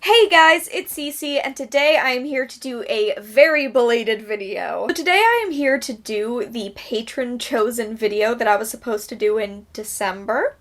Hey guys, it's Cece, and today I am here to do a very belated video. So today I am here to do the patron-chosen video that I was supposed to do in December.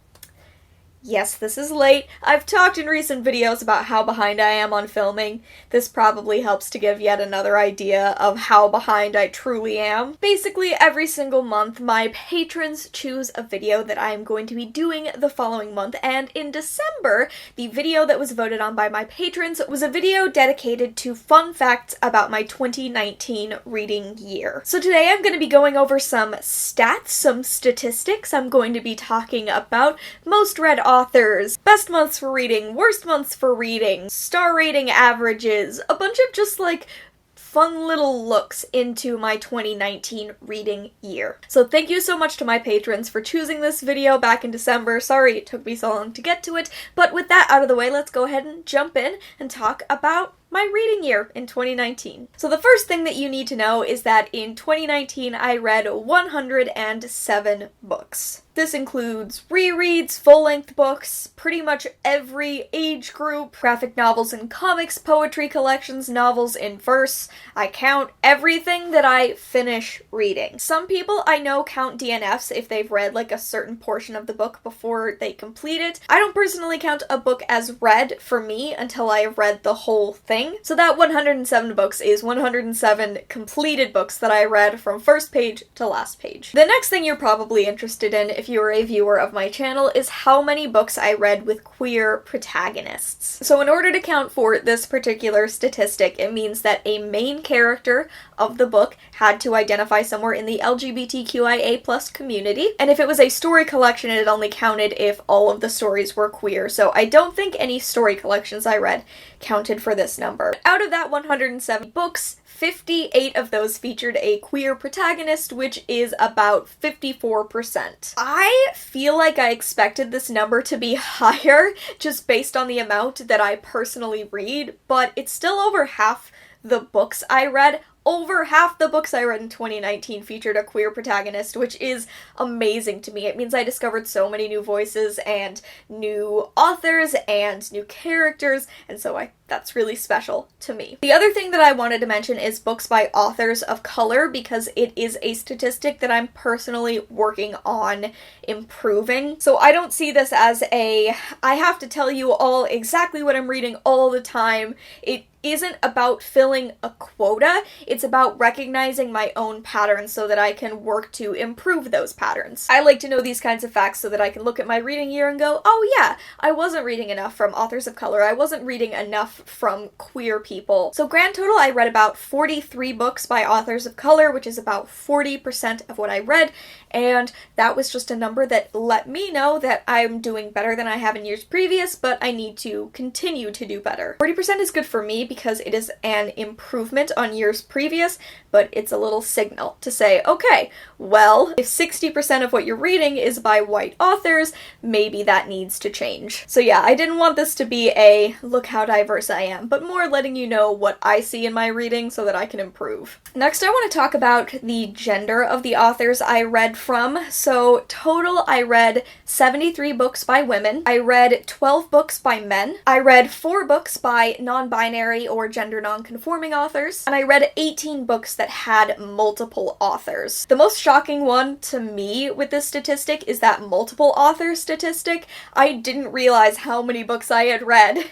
Yes, this is late. I've talked in recent videos about how behind I am on filming. This probably helps to give yet another idea of how behind I truly am. Basically, every single month, my patrons choose a video that I am going to be doing the following month, and in December, the video that was voted on by my patrons was a video dedicated to fun facts about my 2019 reading year. So today I'm going to be going over some stats, some statistics. I'm going to be talking about most read authors, best months for reading, worst months for reading, star rating averages, a bunch of just like fun little looks into my 2019 reading year. So thank you so much to my patrons for choosing this video back in December. Sorry it took me so long to get to it, but with that out of the way, let's go ahead and jump in and talk about my reading year in 2019. So the first thing that you need to know is that in 2019 I read 107 books. This includes rereads, full-length books, pretty much every age group, graphic novels and comics, poetry collections, novels in verse. I count everything that I finish reading. Some people I know count DNFs if they've read like a certain portion of the book before they complete it. I don't personally count a book as read for me until I have read the whole thing. So that 107 books is 107 completed books that I read from first page to last page. The next thing you're probably interested in if you're a viewer of my channel is how many books I read with queer protagonists. So in order to count for this particular statistic, it means that a main character of the book had to identify somewhere in the LGBTQIA+ community, and if it was a story collection, it only counted if all of the stories were queer. So I don't think any story collections I read counted for this number. Out of that 107 books, 58 of those featured a queer protagonist, which is about 54%. I feel like I expected this number to be higher just based on the amount that I personally read, but it's still over half the books I read. Over half the books I read in 2019 featured a queer protagonist, which is amazing to me. It means I discovered so many new voices and new authors and new characters, and so that's really special to me. The other thing that I wanted to mention is books by authors of color, because it is a statistic that I'm personally working on improving. So I don't see this as I have to tell you all exactly what I'm reading all the time. It isn't about filling a quota, it's about recognizing my own patterns so that I can work to improve those patterns. I like to know these kinds of facts so that I can look at my reading year and go, oh yeah, I wasn't reading enough from authors of color, I wasn't reading enough from queer people. So grand total, I read about 43 books by authors of color, which is about 40% of what I read, and that was just a number that let me know that I'm doing better than I have in years previous, but I need to continue to do better. 40% is good for me because it is an improvement on years previous, but it's a little signal to say, okay, well, if 60% of what you're reading is by white authors, maybe that needs to change. So yeah, I didn't want this to be a look how diverse I am, but more letting you know what I see in my reading so that I can improve. Next, I want to talk about the gender of the authors I read from. So total, I read 73 books by women. I read 12 books by men. I read 4 books by non-binary or gender non-conforming authors, and I read 18 books that had multiple authors. The most shocking one to me with this statistic is that multiple author statistic. I didn't realize how many books I had read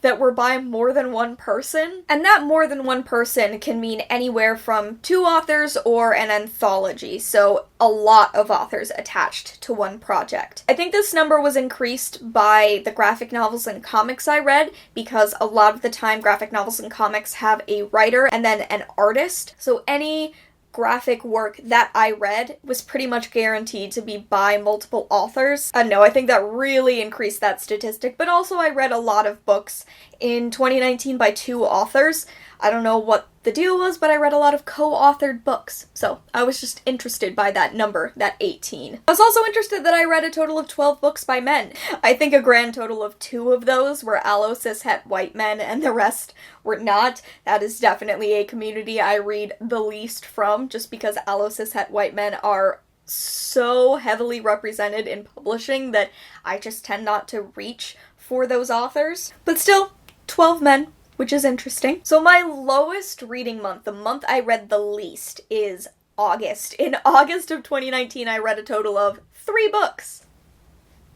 that were by more than one person, and that more than one person can mean anywhere from 2 authors or an anthology, so a lot of authors attached to one project. I think this number was increased by the graphic novels and comics I read, because a lot of the time graphic novels and comics have a writer and then an artist, so any graphic work that I read was pretty much guaranteed to be by multiple authors. No, I think that really increased that statistic, but also I read a lot of books in 2019 by 2 authors. I don't know what the deal was, but I read a lot of co-authored books, so I was just interested by that number, that 18. I was also interested that I read a total of 12 books by men. I think a grand total of 2 of those were allo cishet white men, and the rest were not. That is definitely a community I read the least from, just because allo cishet white men are so heavily represented in publishing that I just tend not to reach for those authors. But still, 12 men, which is interesting. So my lowest reading month, the month I read the least, is August. In August of 2019, I read a total of 3 books.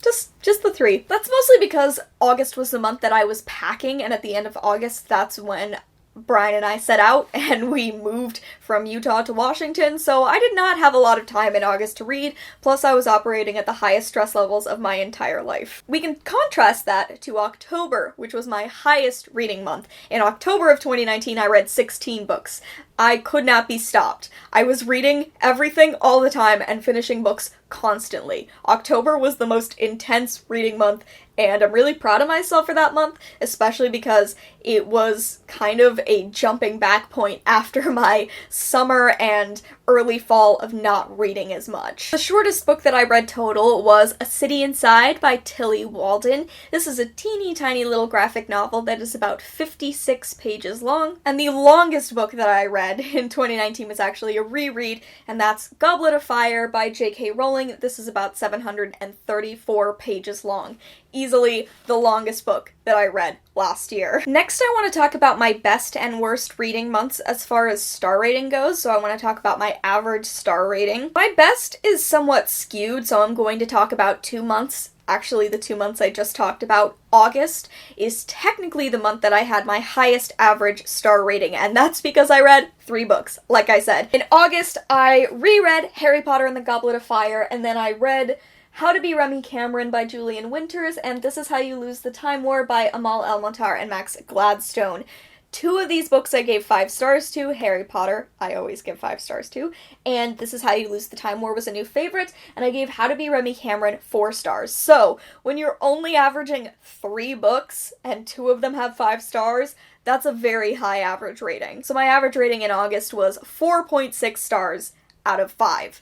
Just the 3. That's mostly because August was the month that I was packing, and at the end of August, that's when Brian and I set out and we moved from Utah to Washington, so I did not have a lot of time in August to read, plus I was operating at the highest stress levels of my entire life. We can contrast that to October, which was my highest reading month. In October of 2019, I read 16 books. I could not be stopped. I was reading everything all the time and finishing books constantly. October was the most intense reading month, and I'm really proud of myself for that month, especially because it was kind of a jumping back point after my summer and early fall of not reading as much. The shortest book that I read total was A City Inside by Tilly Walden. This is a teeny tiny little graphic novel that is about 56 pages long, and the longest book that I read in 2019 was actually a reread, and that's Goblet of Fire by J.K. Rowling. This is about 734 pages long. Easily the longest book that I read last year. Next, I want to talk about my best and worst reading months as far as star rating goes, so I want to talk about my average star rating. My best is somewhat skewed, so I'm going to talk about 2 months. Actually, the 2 months I just talked about. August is technically the month that I had my highest average star rating, and that's because I read 3 books, like I said. In August, I reread Harry Potter and the Goblet of Fire, and then I read How to Be Remy Cameron by Julian Winters, and This Is How You Lose the Time War by Amal El-Montar and Max Gladstone. 2 of these books I gave 5 stars to. Harry Potter, I always give 5 stars to, and This Is How You Lose the Time War was a new favorite, and I gave How to Be Remy Cameron 4 stars. So, when you're only averaging 3 books, and 2 of them have 5 stars, that's a very high average rating. So my average rating in August was 4.6 stars out of 5.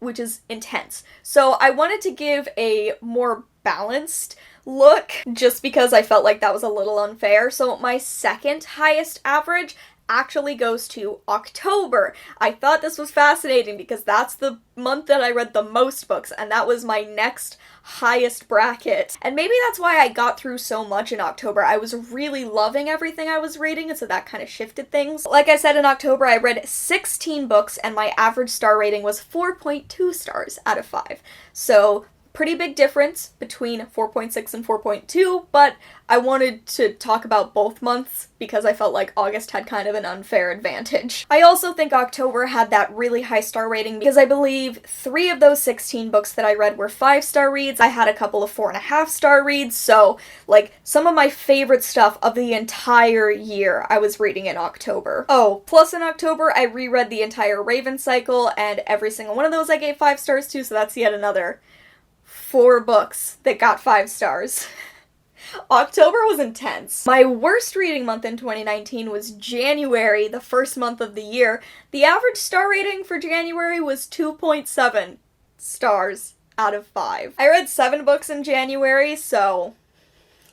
Which is intense. So I wanted to give a more balanced look just because I felt like that was a little unfair. So my second highest average actually goes to October. I thought this was fascinating because that's the month that I read the most books, and that was my next highest bracket. And maybe that's why I got through so much in October. I was really loving everything I was reading, and so that kind of shifted things. Like I said, in October I read 16 books, and my average star rating was 4.2 stars out of 5. So pretty big difference between 4.6 and 4.2, but I wanted to talk about both months because I felt like August had kind of an unfair advantage. I also think October had that really high star rating because I believe 3 of those 16 books that I read were 5-star reads. I had a couple of 4.5-star reads, so like some of my favorite stuff of the entire year I was reading in October. Oh, plus in October I reread the entire Raven cycle, and every single one of those I gave 5 stars to, so that's yet another 4 books that got 5 stars. October was intense. My worst reading month in 2019 was January, the first month of the year. The average star rating for January was 2.7 stars out of 5. I read 7 books in January, so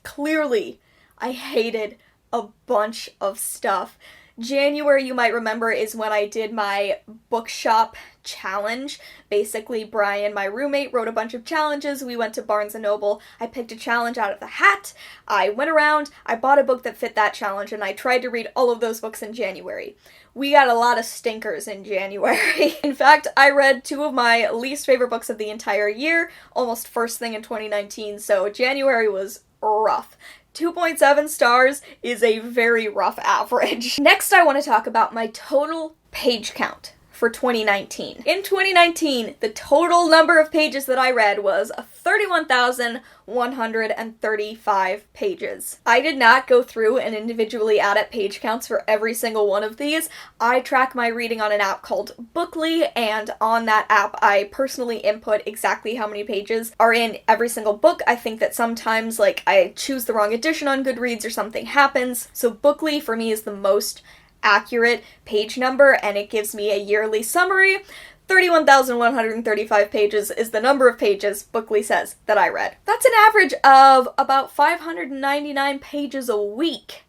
clearly I hated a bunch of stuff. January, you might remember, is when I did my bookshop challenge. Basically, Brian, my roommate, wrote a bunch of challenges. We went to Barnes & Noble. I picked a challenge out of the hat. I went around, I bought a book that fit that challenge, and I tried to read all of those books in January. We got a lot of stinkers in January. In fact, I read 2 of my least favorite books of the entire year, almost first thing in 2019, so January was rough. 2.7 stars is a very rough average. Next, I want to talk about my total page count for 2019. In 2019, the total number of pages that I read was 31,135 pages. I did not go through and individually add up page counts for every single one of these. I track my reading on an app called Bookly, and on that app I personally input exactly how many pages are in every single book. I think that sometimes like I choose the wrong edition on Goodreads or something happens, so Bookly for me is the most accurate page number, and it gives me a yearly summary. 31,135 pages is the number of pages Bookly says that I read. That's an average of about 599 pages a week.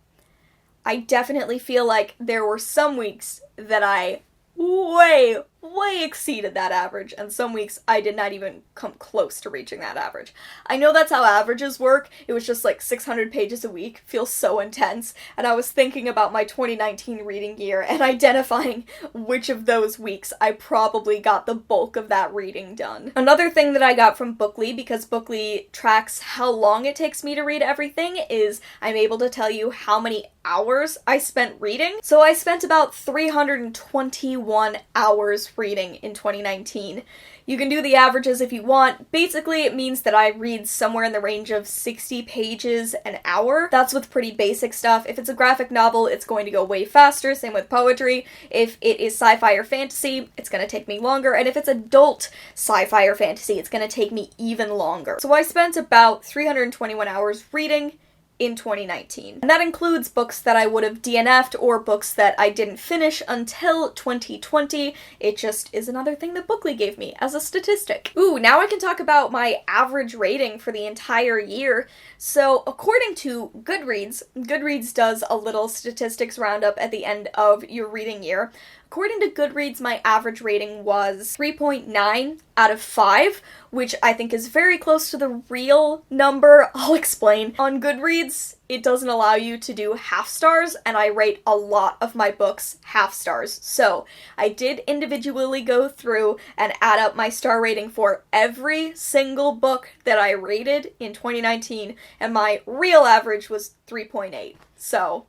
I definitely feel like there were some weeks that I way way exceeded that average, and some weeks I did not even come close to reaching that average. I know that's how averages work. It was just like 600 pages a week. Feels so intense. And I was thinking about my 2019 reading year and identifying which of those weeks I probably got the bulk of that reading done. Another thing that I got from Bookly, because Bookly tracks how long it takes me to read everything, is I'm able to tell you how many hours I spent reading. So I spent about 321 hours reading in 2019. You can do the averages if you want. Basically, it means that I read somewhere in the range of 60 pages an hour. That's with pretty basic stuff. If it's a graphic novel, it's going to go way faster, same with poetry. If it is sci-fi or fantasy, it's going to take me longer. And if it's adult sci-fi or fantasy, it's going to take me even longer. So I spent about 321 hours reading in 2019. And that includes books that I would have DNF'd or books that I didn't finish until 2020. It just is another thing that Bookly gave me as a statistic. Ooh, now I can talk about my average rating for the entire year. So according to Goodreads, Goodreads does a little statistics roundup at the end of your reading year. According to Goodreads, my average rating was 3.9 out of 5, which I think is very close to the real number. I'll explain. On Goodreads, it doesn't allow you to do half stars, and I rate a lot of my books half stars. So I did individually go through and add up my star rating for every single book that I rated in 2019, and my real average was 3.8. So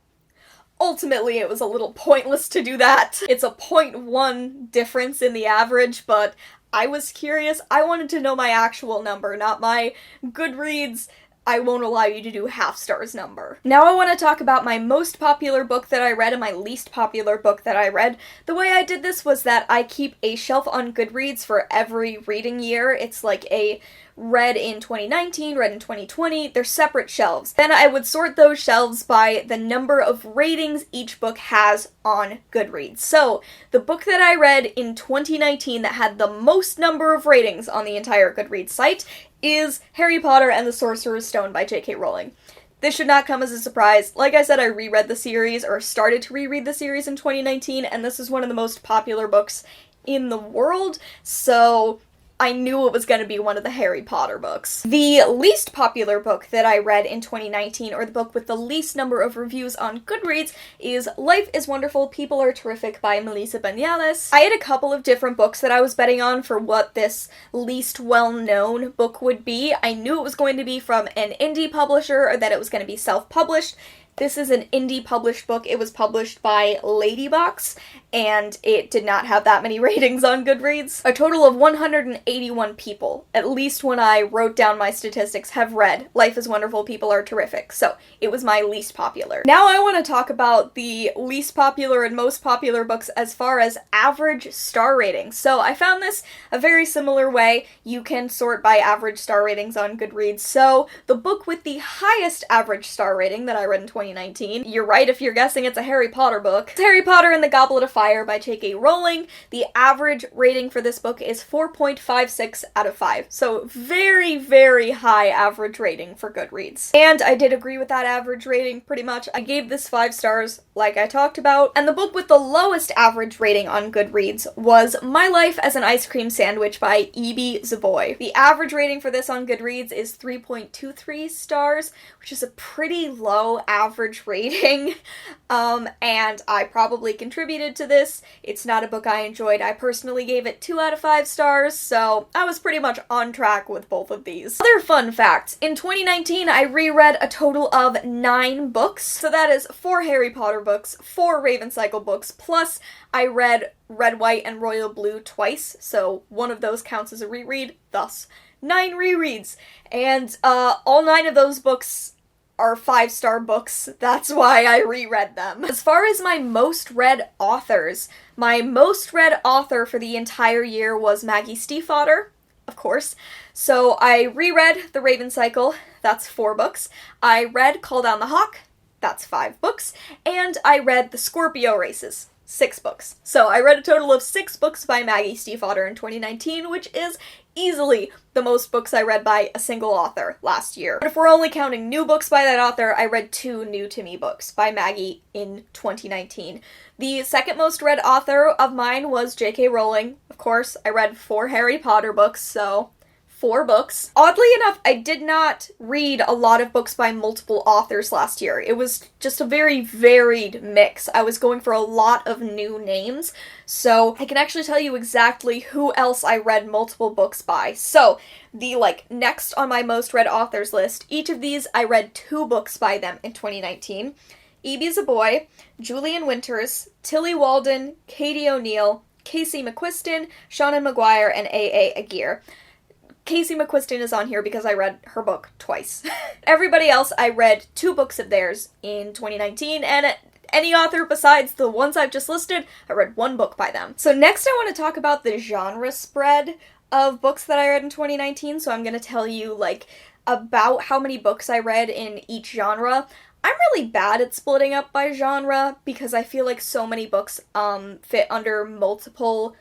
ultimately, it was a little pointless to do that. It's a 0.1 difference in the average, but I was curious. I wanted to know my actual number, not my Goodreads I won't allow you to do half stars number. Now I want to talk about my most popular book that I read and my least popular book that I read. The way I did this was that I keep a shelf on Goodreads for every reading year. It's like a read in 2019, read in 2020, they're separate shelves. Then I would sort those shelves by the number of ratings each book has on Goodreads. So, the book that I read in 2019 that had the most number of ratings on the entire Goodreads site is Harry Potter and the Sorcerer's Stone by J.K. Rowling. This should not come as a surprise. Like I said, I reread the series, or started to reread the series in 2019, and this is one of the most popular books in the world, so I knew it was going to be one of the Harry Potter books. The least popular book that I read in 2019, or the book with the least number of reviews on Goodreads, is Life is Wonderful, People Are Terrific by Melissa Banales. I had a couple of different books that I was betting on for what this least well-known book would be. I knew it was going to be from an indie publisher, or that it was going to be self-published. This is an indie published book. It was published by Ladybox, and it did not have that many ratings on Goodreads. A total of 181 people, at least when I wrote down my statistics, have read Life is Wonderful, People Are Terrific. So it was my least popular. Now I want to talk about the least popular and most popular books as far as average star ratings. So I found this a very similar way. You can sort by average star ratings on Goodreads. So the book with the highest average star rating that I read in 2019, you're right if you're guessing it's a Harry Potter book. It's Harry Potter and the Goblet of Fire by J.K. Rowling. The average rating for this book is 4.56 out of 5. So very, very high average rating for Goodreads. And I did agree with that average rating pretty much. I gave this 5 stars like I talked about. And the book with the lowest average rating on Goodreads was My Life as an Ice Cream Sandwich by E.B. Zavoy. The average rating for this on Goodreads is 3.23 stars, which is a pretty low average rating. And I probably contributed to this. It's not a book I enjoyed. I personally gave it 2 out of 5 stars, so I was pretty much on track with both of these. Other fun facts. In 2019, I reread a total of 9 books. So that is 4 Harry Potter books, 4 Raven Cycle books, plus I read Red, White, and Royal Blue twice, so one of those counts as a reread, thus 9 rereads. And all 9 of those books are 5-star books. That's why I reread them. As far as my most read authors, my most read author for the entire year was Maggie Stiefvater, of course. So I reread The Raven Cycle, that's 4 books. I read Call Down the Hawk, that's 5 books. And I read The Scorpio Races, 6 books. So I read a total of 6 books by Maggie Stiefvater in 2019, which is easily the most books I read by a single author last year. But if we're only counting new books by that author, I read 2 new to me books by Maggie in 2019. The second most read author of mine was J.K. Rowling. Of course, I read 4 Harry Potter books, so 4 books. Oddly enough, I did not read a lot of books by multiple authors last year. It was just a very varied mix. I was going for a lot of new names, so I can actually tell you exactly who else I read multiple books by. So, the, next on my most read authors list, each of these I read 2 books by them in 2019. E.B. Boy, Julian Winters, Tilly Walden, Katie O'Neill, Casey McQuiston, Shannon Maguire, and A.A. Aguirre. Casey McQuiston is on here because I read her book twice. Everybody else, I read 2 books of theirs in 2019, and any author besides the ones I've just listed, I read 1 book by them. So next I want to talk about the genre spread of books that I read in 2019, so I'm going to tell you, about how many books I read in each genre. I'm really bad at splitting up by genre because I feel like so many books fit under multiple,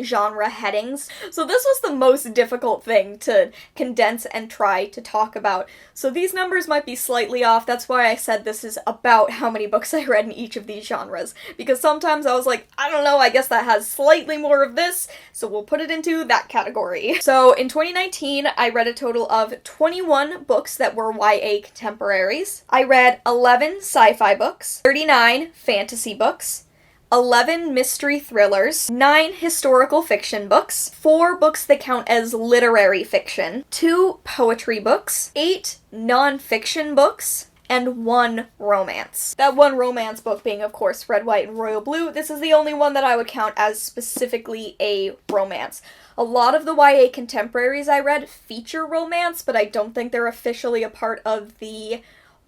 genre headings. So this was the most difficult thing to condense and try to talk about. So these numbers might be slightly off. That's why I said this is about how many books I read in each of these genres. Because sometimes I was like, I don't know, I guess that has slightly more of this, so we'll put it into that category. So in 2019, I read a total of 21 books that were YA contemporaries. I read 11 sci-fi books, 39 fantasy books, 11 mystery thrillers, 9 historical fiction books, 4 books that count as literary fiction, 2 poetry books, 8 non-fiction books, and 1 romance. That 1 romance book being, of course, Red, White, and Royal Blue. This is the only one that I would count as specifically a romance. A lot of the YA contemporaries I read feature romance, but I don't think they're officially a part of the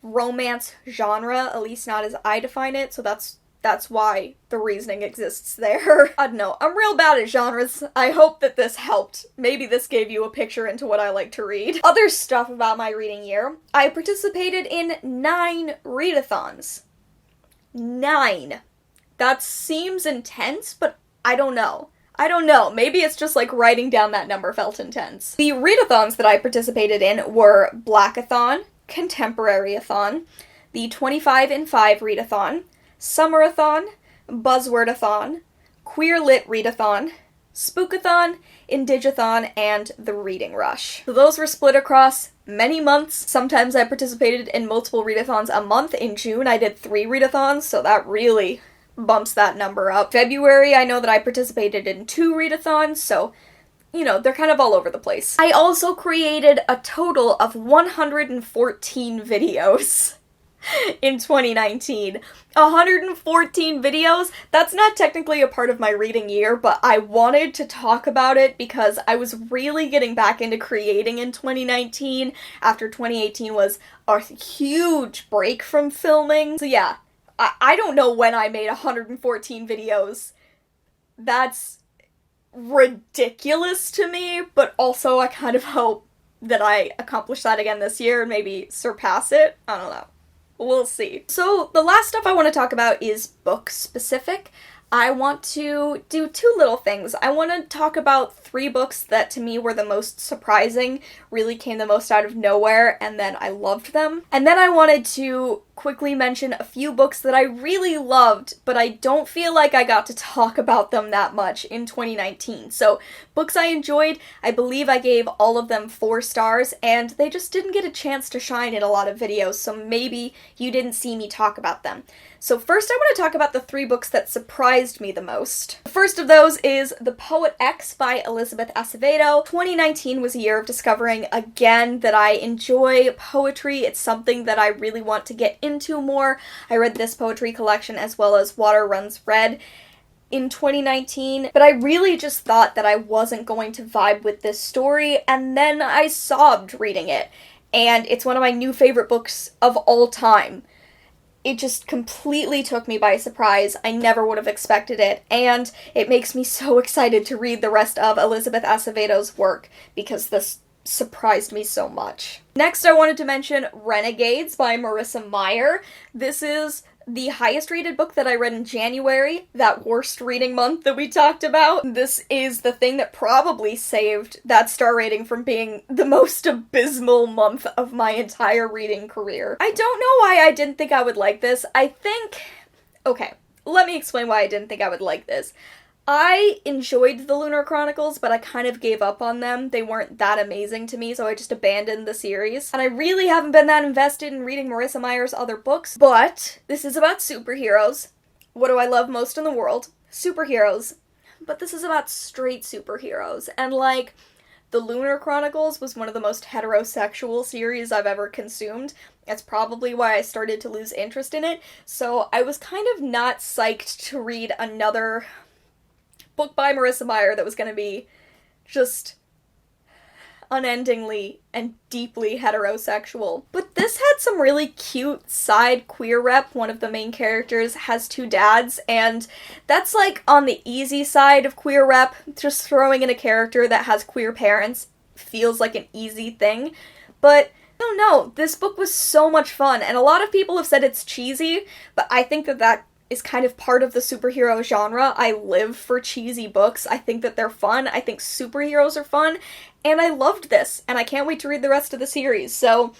romance genre, at least not as I define it, so that's why the reasoning exists there. I don't know, I'm real bad at genres. I hope that this helped. Maybe this gave you a picture into what I like to read. Other stuff about my reading year. I participated in 9 readathons. 9. That seems intense, but I don't know. Maybe it's just writing down that number felt intense. The readathons that I participated in were Blackathon, Contemporaryathon, the 25 in 5 readathon, Summerathon, Buzzwordathon, Queer Lit Readathon, Spookathon, Indigathon, and the Reading Rush. So those were split across many months. Sometimes I participated in multiple readathons a month. In June, I did 3 readathons, so that really bumps that number up. February, I know that I participated in 2 readathons, so they're kind of all over the place. I also created a total of 114 videos in 2019. 114 videos? That's not technically a part of my reading year, but I wanted to talk about it because I was really getting back into creating in 2019 after 2018 was a huge break from filming. So yeah, I don't know when I made 114 videos. That's ridiculous to me, but also I kind of hope that I accomplish that again this year and maybe surpass it. I don't know. We'll see. So the last stuff I want to talk about is book specific. I want to do 2 little things. I want to talk about 3 books that to me were the most surprising, really came the most out of nowhere, and then I loved them. And then I wanted to quickly mention a few books that I really loved, but I don't feel like I got to talk about them that much in 2019. So, books I enjoyed, I believe I gave all of them 4 stars, and they just didn't get a chance to shine in a lot of videos, so maybe you didn't see me talk about them. So first I want to talk about the 3 books that surprised me the most. The first of those is The Poet X by Elizabeth Acevedo. 2019 was a year of discovering again that I enjoy poetry. It's something that I really want to get into more. I read this poetry collection as well as Water Runs Red in 2019, but I really just thought that I wasn't going to vibe with this story, and then I sobbed reading it, and it's one of my new favorite books of all time. It just completely took me by surprise. I never would have expected it, and it makes me so excited to read the rest of Elizabeth Acevedo's work, because this surprised me so much. Next, I wanted to mention Renegades by Marissa Meyer. This is the highest rated book that I read in January, that worst reading month that we talked about. This is the thing that probably saved that star rating from being the most abysmal month of my entire reading career. I don't know why I didn't think I would like this. Okay, let me explain why I didn't think I would like this. I enjoyed the Lunar Chronicles, but I kind of gave up on them. They weren't that amazing to me, so I just abandoned the series. And I really haven't been that invested in reading Marissa Meyer's other books, but this is about superheroes. What do I love most in the world? Superheroes. But this is about straight superheroes. And like, the Lunar Chronicles was one of the most heterosexual series I've ever consumed. That's probably why I started to lose interest in it. So I was kind of not psyched to read another book by Marissa Meyer that was going to be just unendingly and deeply heterosexual. But this had some really cute side queer rep. One of the main characters has 2 dads, and that's like on the easy side of queer rep. Just throwing in a character that has queer parents feels like an easy thing. But I don't know, this book was so much fun, and a lot of people have said it's cheesy, but I think that is kind of part of the superhero genre. I live for cheesy books. I think that they're fun. I think superheroes are fun, and I loved this, and I can't wait to read the rest of the series. So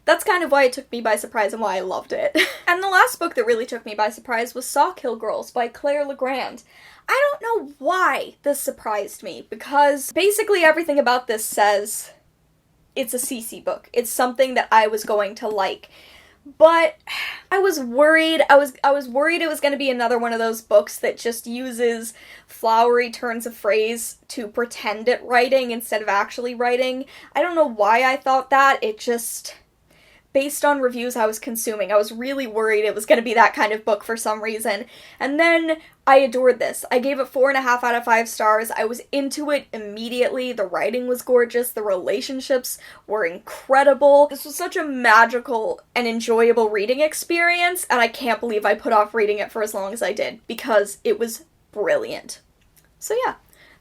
that's kind of why it took me by surprise and why I loved it. And the last book that really took me by surprise was Sawkill Girls by Claire Legrand. I don't know why this surprised me, because basically everything about this says it's a CC book. It's something that I was going to like. But I was worried. I was worried it was going to be another one of those books that just uses flowery turns of phrase to pretend at writing instead of actually writing. I don't know why I thought that. It just, based on reviews I was consuming, I was really worried it was going to be that kind of book for some reason. And then I adored this. I gave it 4.5 out of 5 stars. I was into it immediately. The writing was gorgeous. The relationships were incredible. This was such a magical and enjoyable reading experience, and I can't believe I put off reading it for as long as I did, because it was brilliant. So yeah.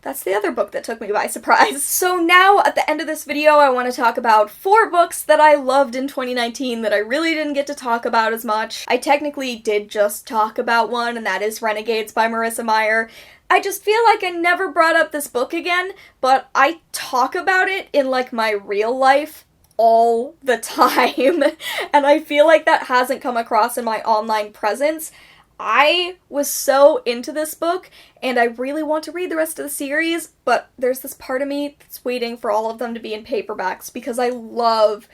That's the other book that took me by surprise. So now, at the end of this video, I want to talk about 4 books that I loved in 2019 that I really didn't get to talk about as much. I technically did just talk about one, and that is Renegades by Marissa Meyer. I just feel like I never brought up this book again, but I talk about it in, like, my real life all the time, and I feel like that hasn't come across in my online presence. I was so into this book, and I really want to read the rest of the series, but there's this part of me that's waiting for all of them to be in paperbacks, because I love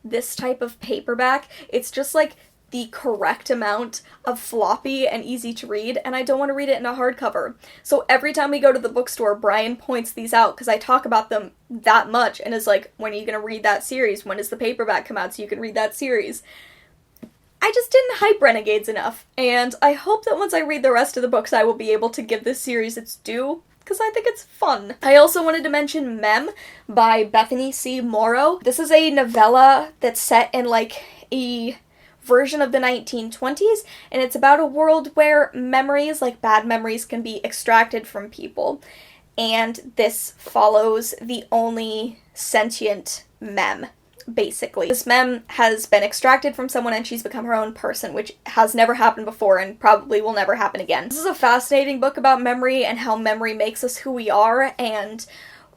this type of paperback. It's just like the correct amount of floppy and easy to read, and I don't want to read it in a hardcover. So every time we go to the bookstore, Brian points these out, because I talk about them that much, and is like, when are you going to read that series? When does the paperback come out so you can read that series? I just didn't hype Renegades enough, and I hope that once I read the rest of the books I will be able to give this series its due, because I think it's fun. I also wanted to mention Mem by Bethany C. Morrow. This is a novella that's set in like a version of the 1920s, and it's about a world where memories, like bad memories, can be extracted from people. And this follows the only sentient Mem, basically. This Mem has been extracted from someone and she's become her own person, which has never happened before and probably will never happen again. This is a fascinating book about memory and how memory makes us who we are, and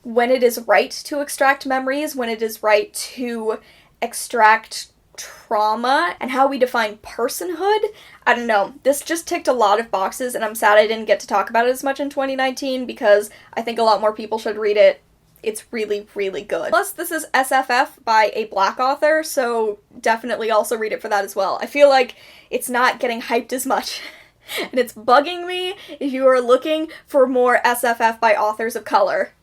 when it is right to extract memories, when it is right to extract trauma, and how we define personhood. I don't know. This just ticked a lot of boxes, and I'm sad I didn't get to talk about it as much in 2019 because I think a lot more people should read it. It's really, really good. Plus, this is SFF by a Black author, so definitely also read it for that as well. I feel like it's not getting hyped as much, and it's bugging me. If you are looking for more SFF by authors of color,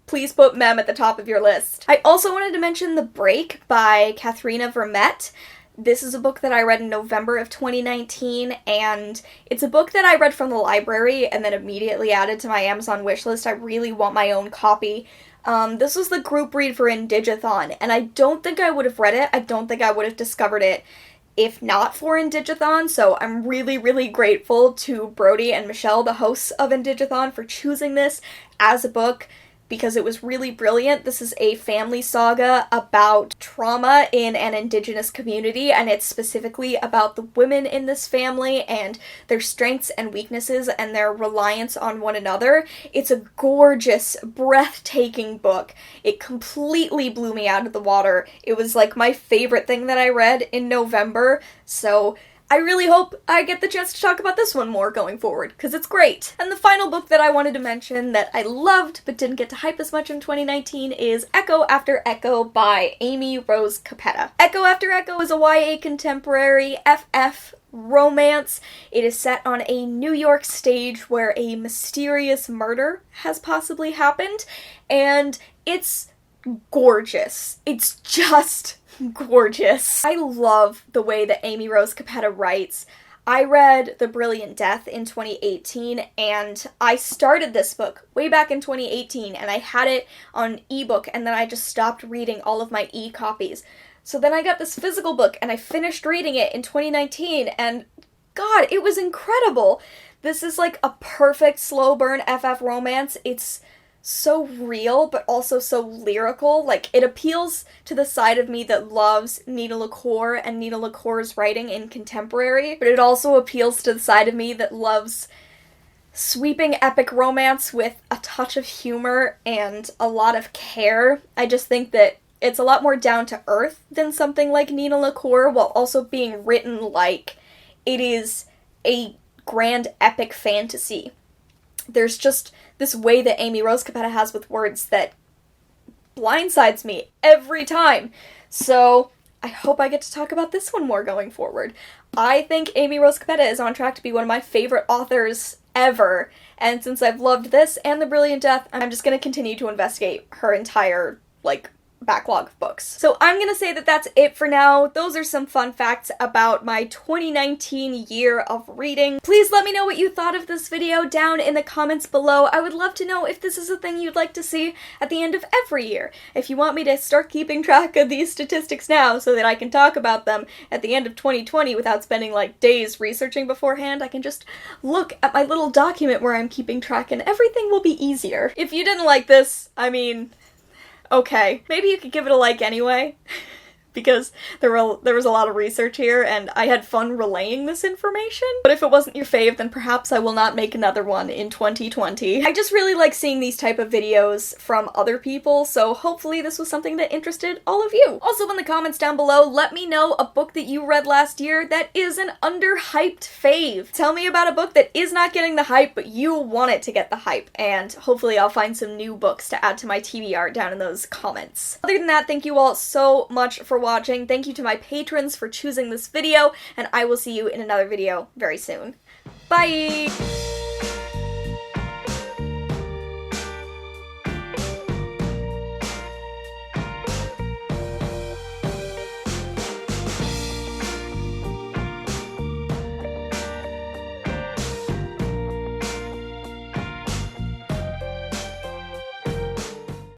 please put Mem at the top of your list. I also wanted to mention The Break by Katharina Vermette. This is a book that I read in November of 2019, and it's a book that I read from the library and then immediately added to my Amazon wishlist. I really want my own copy. This was the group read for Readathons, and I don't think I would have read it. I don't think I would have discovered it if not for Readathons, so I'm really, really grateful to Brody and Michelle, the hosts of Readathons, for choosing this as a book, because it was really brilliant. This is a family saga about trauma in an indigenous community, and it's specifically about the women in this family and their strengths and weaknesses and their reliance on one another. It's a gorgeous, breathtaking book. It completely blew me out of the water. It was like my favorite thing that I read in November, so I really hope I get the chance to talk about this one more going forward, because it's great. And the final book that I wanted to mention that I loved but didn't get to hype as much in 2019 is Echo After Echo by Amy Rose Capetta. Echo After Echo is a YA contemporary FF romance. It is set on a New York stage where a mysterious murder has possibly happened, and it's gorgeous. It's just gorgeous. I love the way that Amy Rose Capetta writes. I read The Brilliant Death in 2018, and I started this book way back in 2018, and I had it on ebook, and then I just stopped reading all of my e-copies. So then I got this physical book, and I finished reading it in 2019, and God, it was incredible! This is like a perfect slow burn FF romance. It's so real, but also so lyrical. Like, it appeals to the side of me that loves Nina LaCour and Nina LaCour's writing in contemporary, but it also appeals to the side of me that loves sweeping epic romance with a touch of humor and a lot of care. I just think that it's a lot more down to earth than something like Nina LaCour, while also being written like it is a grand epic fantasy. There's just this way that Amy Rose Capetta has with words that blindsides me every time. So I hope I get to talk about this one more going forward. I think Amy Rose Capetta is on track to be one of my favorite authors ever, and since I've loved this and The Brilliant Death, I'm just going to continue to investigate her entire, backlog of books. So I'm gonna say that that's it for now. Those are some fun facts about my 2019 year of reading. Please let me know what you thought of this video down in the comments below. I would love to know if this is a thing you'd like to see at the end of every year. If you want me to start keeping track of these statistics now so that I can talk about them at the end of 2020 without spending days researching beforehand, I can just look at my little document where I'm keeping track and everything will be easier. If you didn't like this, okay, maybe you could give it a like anyway, because there was a lot of research here and I had fun relaying this information. But if it wasn't your fave, then perhaps I will not make another one in 2020. I just really like seeing these type of videos from other people, so hopefully this was something that interested all of you. Also in the comments down below, let me know a book that you read last year that is an underhyped fave. Tell me about a book that is not getting the hype, but you want it to get the hype, and hopefully I'll find some new books to add to my TBR down in those comments. Other than that, thank you all so much for watching. Thank you to my patrons for choosing this video, and I will see you in another video very soon. Bye!